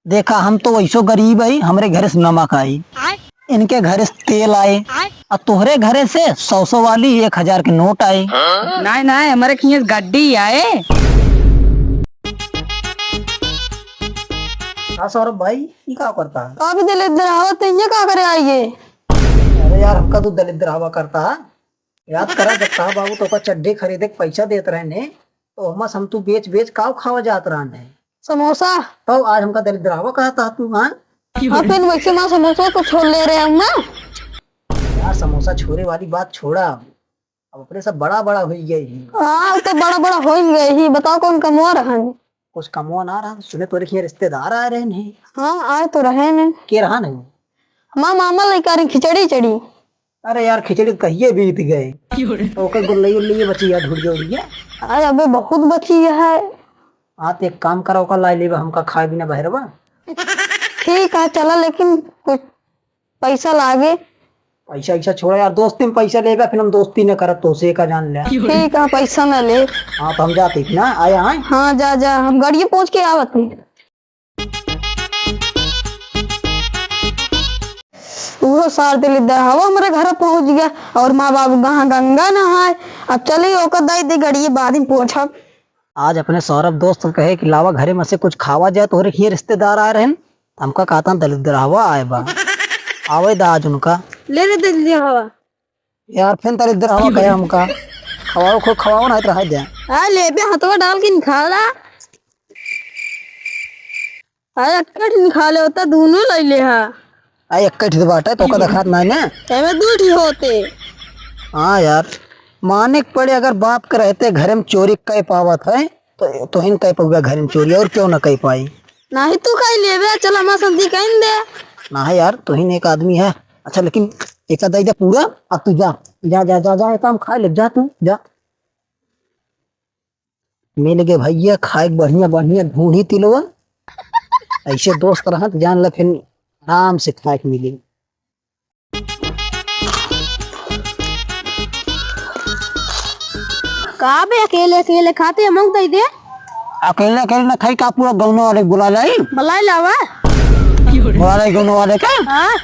देखा हम तो वैसो गरीब है, हमरे घर से नमक आई, इनके घर से तेल आए, और तोहरे घरे से 100 वाली 1000 के नोट आए। नहीं नहीं, हमारे खिए गड्डी आए। हाँ सौरभ भाई, ये क्या करता है? आप भी दलिद्र आवत ये क्या करे आइए? अरे यार, हमका तो दलिद्र हवा करता है। याद करा जब कहा बाबू तो का चड्ढे खरीदे के पैसा देते रहे ने, तो हम तू बेच बेच काव खावा जात रहे। समोसा तो आज हमका दलिद्र हवा कहता तू? हाँ आप इन वैसे माँ समोसा को छोड़ ले रहे हम ना। यार, समोसा छोड़े वाली बात छोड़ा, अब अपने सब बड़ा बड़ा हो गई। हाँ तो बड़ा बड़ा हो ही गए ही। बताओ कौन कमवा रहा है? कुछ कमवा ना रहा, सुने तो रखिए रिश्तेदार आ रहे नहीं। हाँ आए तो रहे ने। के रहा नहीं? माँ मामा लेकर रही खिचड़ी चढ़ी। अरे यार, खिचड़ी तो कहिए बीत गए। ओके गुल्ली उल्ली बची यार, ढूंढ जोड़ी है। अरे अबे बहुत बची है। हाँ तो एक काम करो, का लाई ले हमका खाए बिना बहरवा। ठीक है चला, लेकिन कुछ पैसा लागे। पैसा ऐसा छोड़ा यार, दोस्ती में पैसा लेगा फिर हम दोस्ती न करत तो से का जान ले। ठीक है पैसा न ले। हाँ तो हम जाते ना, आया है। हाँ जा जा, हम गाड़िए पहुँच के आवत हैं। वो सार दलिद्र हवा हमारे घर पहुंच गया और माँ बाबू कहाँ गंगा नहाए। अब चलिए ओकर दाई दे गाड़िए बाद में पहुंचब। आज अपने सौरभ दोस्त कहे कि लावा घरे में से कुछ खावा जाए, तो ये रिश्तेदार आए रहे, हमका कहता दलिद्र हवा आए बा आवे दा आज उनका ले ले दलिद्र हवा। यार फिर दलिद्र हवा कहे हमका खवाओ खो खवाओ ना रह दे। हाँ ले बे हथवा डाल के निकाला। अरे अक्कट निकाले होता दोनों ले ले। हाँ आई इकट्ठी बाटे तो का दिखात नहीं ना, एमे दूठी होते। हाँ यार, माने के पड़े अगर बाप के रहते घर में चोरी कह पावत है तो हिन कह पाऊंगा घर में चोरी, और क्यों ना कह पाई। नहीं तू कहीं ले बे, चल हमारा सब्जी कहीं दे ना है यार, तो ही एक आदमी है। अच्छा लेकिन एक आधा पूरा, अब तू जा जा जा जा जा, काम खा ले, जा तू जा। मिल गए भैया खाए बढ़िया बढ़िया ढूंढी तिलवा, ऐसे दोस्त रहा तो जान ल फिर आराम से खाए के मिली। कहा बे अकेले अकेले खाते हम दे दे। अकेले अकेले ना खाई का, पूरा गाँव वाले बुला लाई, बुला लावा। बुला लाई गाँव वाले का। हाँ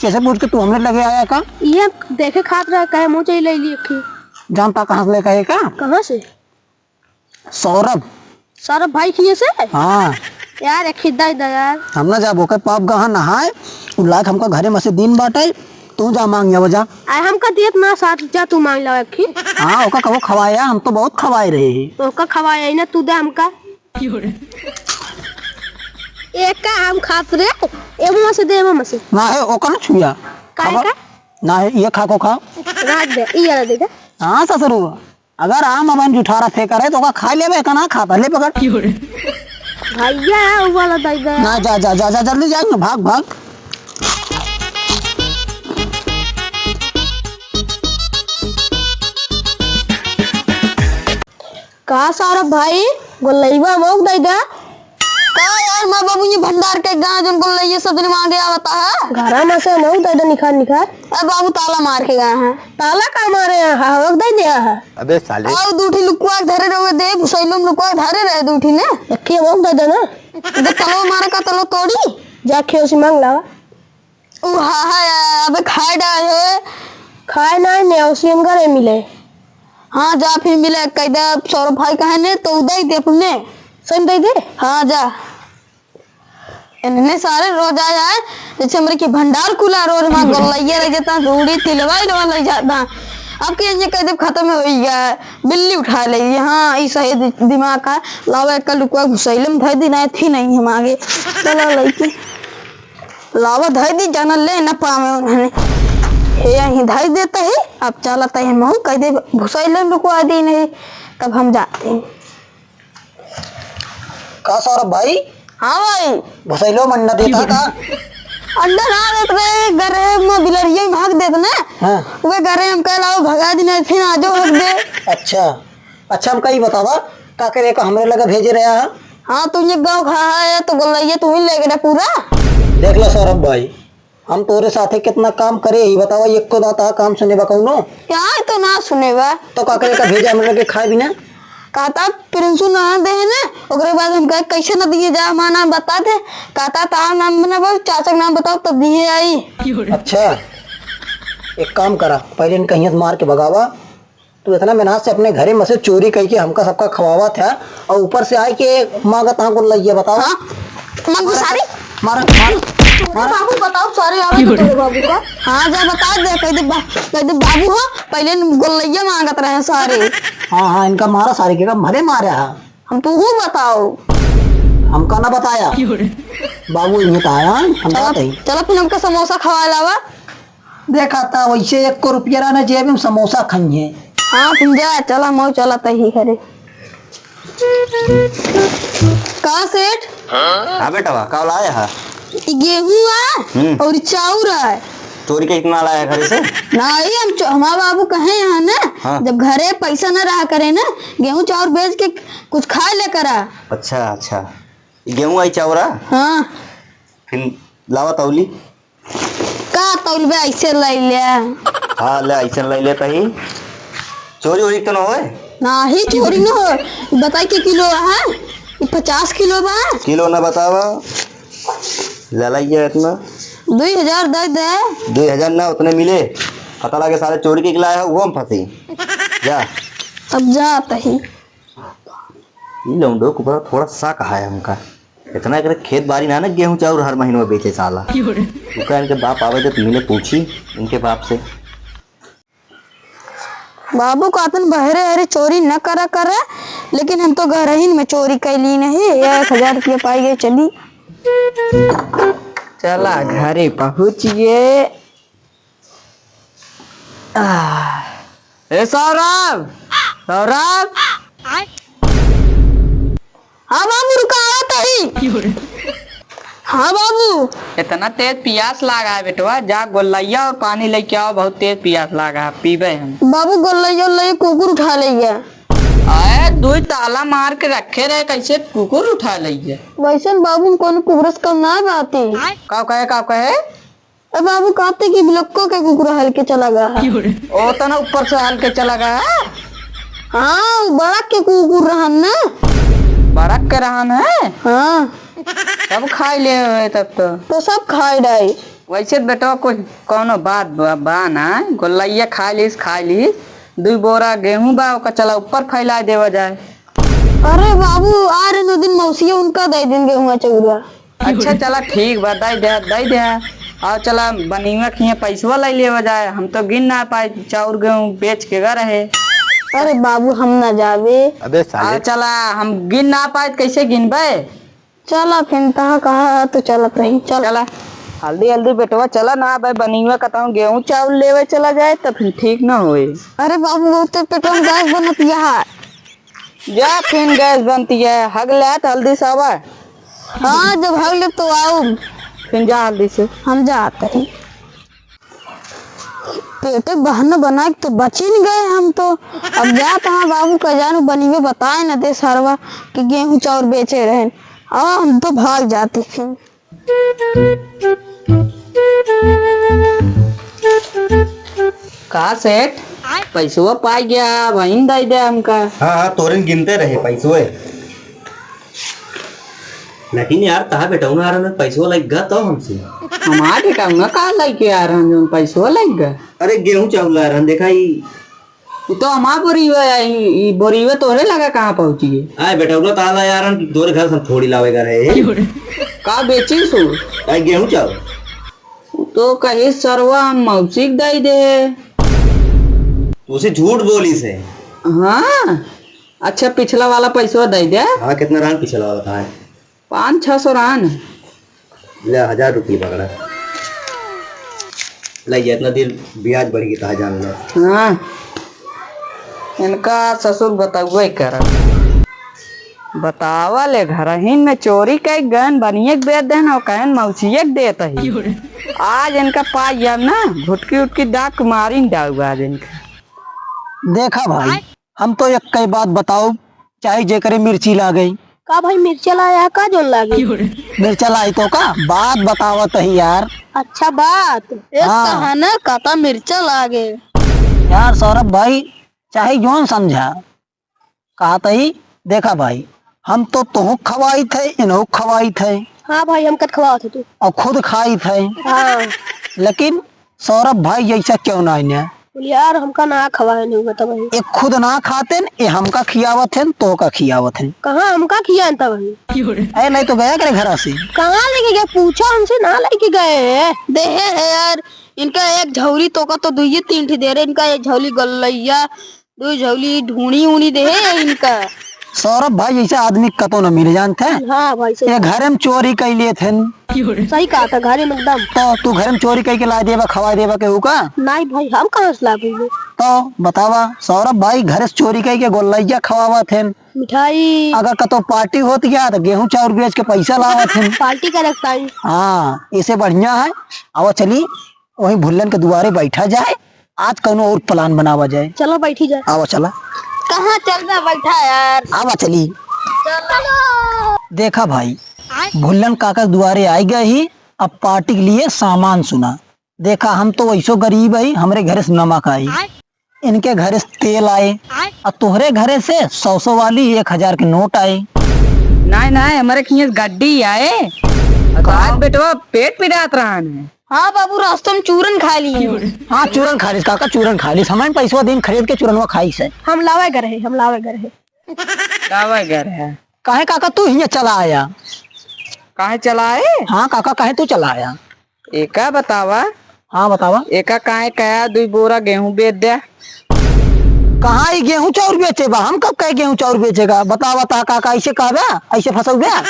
कैसे पूछ के तू हमने लगे आया का? ये देखे खात रहा कहे मुँह चाहिए ले लिए। जानता कहाँ से लेकर आए का? कहाँ से? सौरभ। सौरभ भाई किए से? हाँ यार एक खिद्दा इधर यार। हम ना जा बोके पाप गहा नहाए, लाख हमका घरे में से दिन बाटे, तू जा मांग या वजह। आए हमका दियत ना साथ जा, तू मांग ला एक। हाँ ओका कबो खवाया, हम तो बहुत खवाए रहे हैं। तो का खवाया ना तू दे हमका। एक का हम खात रे, एमो से दे, एमो से ना है ओका ना छुया काहे का ना है, ये खा को खा रात दे, ये वाला दे दे। हाँ ससुर, अगर आम अपन जुठारा फेंका रहे तो ओका खा लेबे का ना खाता ले पकड़। भैया वो वाला दे दे ना, जा जा जा जा जल्दी जाएंगे, भाग भाग। कहा सौरभ भाई गोलैबा मोक दे दे। का यार माँ बाबू ये भंडार के गाँव जन गोलैया सब दिन मांगे आवता है। घर में से मोक दे दे, निखार निखार। अरे बाबू ताला मार के गए हैं। ताला का मारे हैं? हाँ दे दिया है। अबे साले और दूठी लुकवा धरे रहे दे, भुसैलम लुकवा धरे रहे दूठी ने। रखिए मोक दे दे ना। दे तलो मारे का तलो तोड़ी जा खेल से मांग लावा। ओ हाँ हाँ अबे खाए डाले, खाए ना ने उसी घरे मिले। हाँ जा फिर मिले कैदा सौरभ भाई कहने तो उदय दे अपने सही दे दे। हाँ जा, इन्हें सारे रोज आया है जैसे हमारे की भंडार खुला, रोज माँ गोलैया रह जाता, रूढ़ी तिलवाई ले जाता। अब के ये कैदे खत्म हो गया, बिल्ली उठा ले। हाँ ये सही दिमाग का लावा एक लुकवा घुसैले में धर दी ना थी नहीं हम आगे। चलो लड़की लावा धर दी, जाना ले न पावे उन्होंने यही धर देता है। अब चलता है महू कह दे घुसैले रुकवा दी नहीं, तब हम जाते हैं। का सौरभ भाई? हाँ भाई भसैलो मंडा देता था। अंदर आ देते रहे घरे में, बिलरिया भाग देते ना। हाँ वे घरे हम कह लाओ भगा दी नहीं, फिर आजो हक दे। अच्छा अच्छा, हम कहीं बतावा का करे का हमरे लगा भेजे रहा है। हाँ तुझे गाँव खा है तो गोलैया तू ही ले गया पूरा। देख लो सौरभ भाई, हम तोरे साथे कितना काम करे ही बतावा, एक को दाता काम सुने बा कौनो यहाँ तो ना सुने बा। तो का करे का भेजा हमरे के खाए बिना। कहता प्रिंसू ना दे है ना, ओकरे बाद हम कहे कैसे न दिए जा, हमारा नाम बता दे। कहता तारा नाम बना, चाचा का नाम बताओ तब दिए आई। अच्छा एक काम करा, पहले इनका हियत मार के भगावा। तू इतना मेहनत से अपने घरे में से चोरी करके हमका सबका खवावा था, और ऊपर से आए के मांगा तहाँ को लइया बताओ। हाँ मंगू सारी मारा बाबू बताओ सारे आवे तो तेरे बाबू का। हाँ जा बता दे, कह दे बाबू हो पहले गोलैया मांगत रहे सारे। हाँ इनका मारा सारे के भले मारा है। हम तू बताओ, हमका ना बताया बाबू इन्हें तो आया हम चलो फिर हमका समोसा खवा लावा। देखा था वैसे 1 को रुपया रहना जेब में समोसा खाइए। हाँ तुम जा चला मऊ चला तही करे का सेठ। हाँ बेटा का लाया है? गेहूँ और चाउर है। चोरी के कितना लाया घर से? नहीं हमारा बाबू कहे यहाँ ना। हाँ। जब घरे पैसा न रहा करे ना, गेहूँ चाउर बेच के कुछ खाए लेकर आ। अच्छा अच्छा गेहूँ आई चावरा। हाँ फिर लावा तौली का तौलबे ऐसे ले ले। हाँ ले ऐसा ले लेता ही। चोरी वोरी तो ना होए? नहीं चोरी न हो। बताई के किलो है? 50 किलो बा। किलो ना बतावा, ले लाइए इतना। 2000 दे दे। 2000 ना उतने मिले, पता लगे सारे चोरी के लाया है वो हम फंसी। जा अब जा तही। ये लौंडो को बड़ा थोड़ा सा कहा है हमका, इतना एक खेत बाड़ी ना गेहूँ चाउर हर महीने में बेचे साला। उनका इनके बाप आवे तो मिले पूछी इनके बाप से। बाबू कहतन बहरे हरे चोरी न करा करे, लेकिन हम तो घर ही में चोरी कैली नहीं। 1000 रुपया पाई गई चली। चला घरे पहुँचिए। ए सौरभ सौरभ। हाँ बाबू रुका तही। हाँ बाबू इतना तेज प्यास लगा है बेटवा, जा गोलैया और पानी लेके आओ, बहुत तेज प्यास लगा है, पीबे हम। बाबू गोलैया कुकुर उठा लिया। अरे 2 ताला मार के रखे रहे, कैसे कुकुर उठा लिया? वैसे बाबू कौन कुकुरस कल ना बाती। का कहे? अब बाबू कहते कि ब्लॉको के कुकुर हल के चला गया है। ओ तना ऊपर से हल के चला गया है। हाँ बड़ा के कुकुर रहन ना। बड़क के रहन है। हाँ सब खाई ले हुए तब तो सब खाई रहे। वैसे बेटा कुछ कोनो बात बा ना, गोलैया खा ली 2 बोरा गेहूं बा, ओका चला ऊपर फैला देवा जाए। अरे बाबू आ रहे 2 दिन मौसी उनका दे देंगे हुआ चौरा। अच्छा चला ठीक बा, दे दे। और चला बनीवा खिए पैसवा ले लेवा जाए, हम तो गिन ना पाए चाउर गेहूं बेच के गा रहे। अरे बाबू हम ना जावे। अबे साले चला हम गिन ना पाए कैसे गिनबे? चला फिर कहा तो चलत रही। चला हल्दी बेटवा चला ना भाई, बनीवा कहता गेहूं चावल लेवे चला जाए तो फिर ठीक ना होए। अरे बाबू बहुत पेट्रोल गैस बनत है। जा फिर गैस बनती है, हग ले तो हल्दी सावा। हाँ जब हग ले तो आओ। फिर जा हल्दी से। हम जाते हैं। पेटे बहाना बना के तो बच ही नहीं गए हम तो। अब जाते हैं बाबू का जानू बनीवे बताए न दे सरवा कि गेहूं चाउर बेचे रहे। हम तो भाग जाते फिर। का सेठ पैसवा पाई गया, वहीं दे दे हमका। हाँ तोरन गिनते रहे पैसों, लेकिन यार कहा बेटा उन्हें आ रहा पैसों लग गया तो हमसे। हमारे बेटा का लेके आ रहा हूँ, पैसवा लग गया। अरे गेहूं चावल ला रहा देखा ही तो हमारा बोरीवा तोरे लगा कहाँ पहुँची है? आए बेटा उन्हें ताला यार तोरे घर से थोड़ी लावेगा रहे। का बेची सो आए गेहूं चावल तो कहे सरवा हम मौसी दे दे। उसे झूठ बोली से। हाँ अच्छा पिछला वाला पैसा दे दे। हाँ कितना रान पिछला वाला था? 500-600 रान। ले 1000 रुपये पकड़ा लग गया, इतना देर ब्याज बढ़ गया जान ले। हाँ इनका ससुर बतावे कर बतावा ले घर ही में चोरी के गन बनिए बेच देना, कहन मौसिए देता ही। आज इनका पाई अब ना घुटकी उटकी डाक मारी डाउ आज इनका। देखा भाई हम तो एक कई बात बताओ, चाहे जे करे मिर्ची ला गई का भाई मिर्चा लाया का जो लागी? मिर्चा लाई तो का बात बतावत ही यार। अच्छा बात एक हाँ। कहाना काता मिर्चा लागे। यार सौरभ भाई चाहे जोन समझा, कहा तही देखा भाई, हम तो तुह खवाई थे इन्हों खवाई थे हाँ भाई हम कट खवा थे तू। और खुद खाई थे, हाँ लेकिन सौरभ भाई जैसा क्यों ना इन्हें बोले यार हमका ना खवाए नहीं हुआ तब ये खुद ना खाते ये हमका खियावत है तो का खियावत है। कहाँ हमका खिया तब ऐ नहीं तो गया करे घर से कहाँ लेके गया, पूछा हमसे ना लेके गए। देहे है यार इनका एक झोली तो का तो दुइये तीन ठे दे रहे, इनका एक झोली गल्लैया दो झोली ढूंढी उड़ी दे है इनका। सौरभ भाई जैसा आदमी कतो न मिल जानते हैं। हाँ भाई ये घर में चोरी कर लिए थे सही कहा था, घर में एकदम। तो तू घर में चोरी करके ला देवा खवा देवा केहू का? नहीं भाई हम कहाँ से ला पाएंगे। तो बतावा सौरभ भाई घर से चोरी करके गोलैया खवावा थे। मिठाई अगर कतो पार्टी होती है तो गेहूं चाउर बेच के पैसा लावा थे। पार्टी का रखता है। हाँ इसे बढ़िया है। अब चली वही भुल्लन के दुआरे बैठा जाए, आज कौनो और प्लान बनावा जाए। चलो बैठी जाए। आवा चला, कहाँ चल रहा बैठा यार। आवा चली। देखा भाई भुल्लन काका के दुआरे आई गए ही, अब पार्टी के लिए सामान सुना। देखा हम तो वैसो गरीब है, हमरे घर से नमक आई, इनके घर से तेल आए, और तोहरे घरे से 100 वाली 1000 के नोट आए। नहीं नहीं हमारे खिए गड्डी आए, आज बेटवा पेट पिरात रहा है। हाँ बाबू रास्ते में चूरन खा लिए। हाँ चूरन खा ली काका, चूरन खा ली, हमारे पैसा दिन खरीद के चूरनवा खाई से। हम लावे घर है, हम लावे घर है। लावा घर है। काहे काका तू ही चला आया? काहे चलाए? हाँ काका काहे तू चला आया? एका बतावा। हाँ बतावा। एका काहे कया 2 बोरा गेहूं बेच दे। कहाँ ही गेहूं चाउर बेचेगा? हम कब कहे गेहूं चाउर बेचेगा? बता बता काका, ऐसे कहबा ऐसे फंसौबा?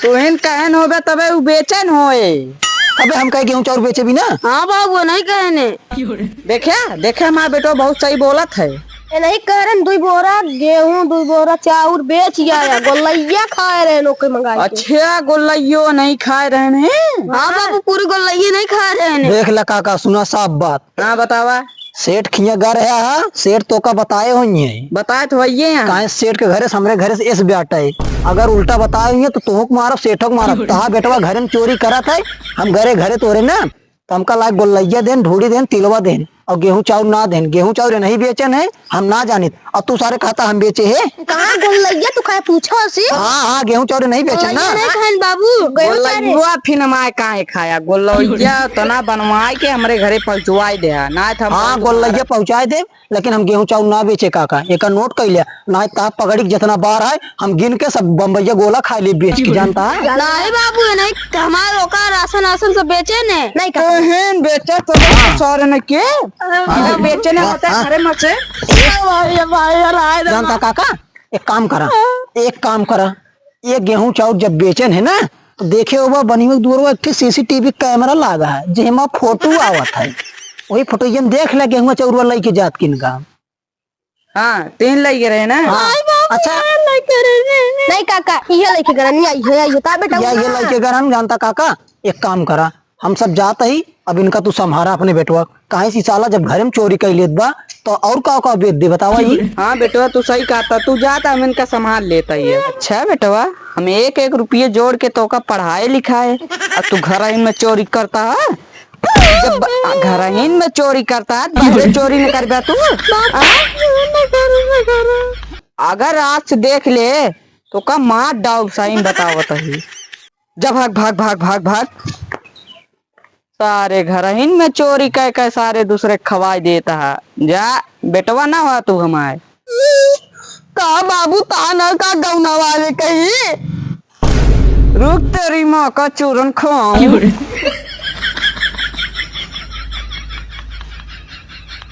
तोहन कहन होबे तबे उ बेचन होए। अबे हम कहे गेहूं चाउर बेचे भी ना। हाँ बाबू नहीं कहने। देखे हमारा बेटो बहुत सही बोलत है। ये नहीं कह रहे 2 बोरा गेहूं 2 बोरा चाउर बेच आया, गोलैया खाए रहे नौकर मंगा के। अच्छा गोलैयो नहीं खाए रहे हैं? हाँ बाबू पूरी गोलैया नहीं खा रहे हैं। देख ला काका, सुना साफ बात। हाँ बतावा। सेठ खिया गा रहा है, सेठ तो का बताए होइए। बताए तो वही है। काहे सेठ के घरे से हमरे घरे से इस ब्याटा है, अगर उल्टा बताए हुए तो तुहक मारब सेठक मारब। तहा बेटवा घर में चोरी करा था, हम घरे घरे तोरे ना, तो हमका लायक गोलैया देन ढूढ़ी देन तिलवा देन और गेहूं चाउर ना देन। गेहूं चाउर नहीं बेचन है, हम ना जानित, और तू सारे खाता हम बेचे है। कहाँ गोलैया तू खाए पूछो सी। हाँ हाँ गेहूं चाउर नहीं बेचन ना। नहीं खाए बाबू। गोलैया फिर हमारे काहे खाया? गोलैया तना बनवाए के हमरे घरे पहुंचवाई दे ना था। हाँ गोलैया पहुंचाए दे, लेकिन हम गेहूं चाउर ना बेचे काका। एक नोट कर लिया ना, ता पगड़ी के जितना बार है हम गिन के सब बम्बैया गोला खा ले बेच के, जानता है? नहीं बाबू नहीं, हमारे ओका राशन सब बेचे ने नहीं कहन बेचे तो सारे ने के अगर बेचने होता है घरे में से। जानता काका, एक काम करा, ये गेहूं चाउर जब बेचन है ना, तो देखे होगा बनी हुई दूर एक CCTV कैमरा लगा है जेमा फोटो आवत है, वही फोटो ये देख ले गेहूं चाउर वाला की जात किन का। हाँ 3 लगे रहे ना। हाँ, अच्छा नहीं काका ये लेके गरन आई है ये ता बेटा। ये लड़के गरन। जानता काका, एक काम करा, हम सब जाता ही, अब इनका तू संभारा अपने बेटवा। काहे सी साला जब घर में चोरी कर लेत बा तो और का बेच दे बतावा ही। हाँ बेटवा तू सही कहता, तू जाता हम इनका संभाल लेता ही है। अच्छा बेटवा हम 1-1 रुपये जोड़ के तो का पढ़ाए लिखाए, और तू घर में चोरी करता है। जब घर में चोरी करता है बाहर चोरी न कर तू। अगर आज से देख ले तो का मार डाउ साइन बतावत है। जब भाग भाग भाग भाग भाग सारे घर में चोरी कह सारे दूसरे खवाई देता है। जा बेटवा ना हुआ तू हमारे का बाबू ताना का गौना वाले कही। रुक तेरी माँ का चूरन खाऊं।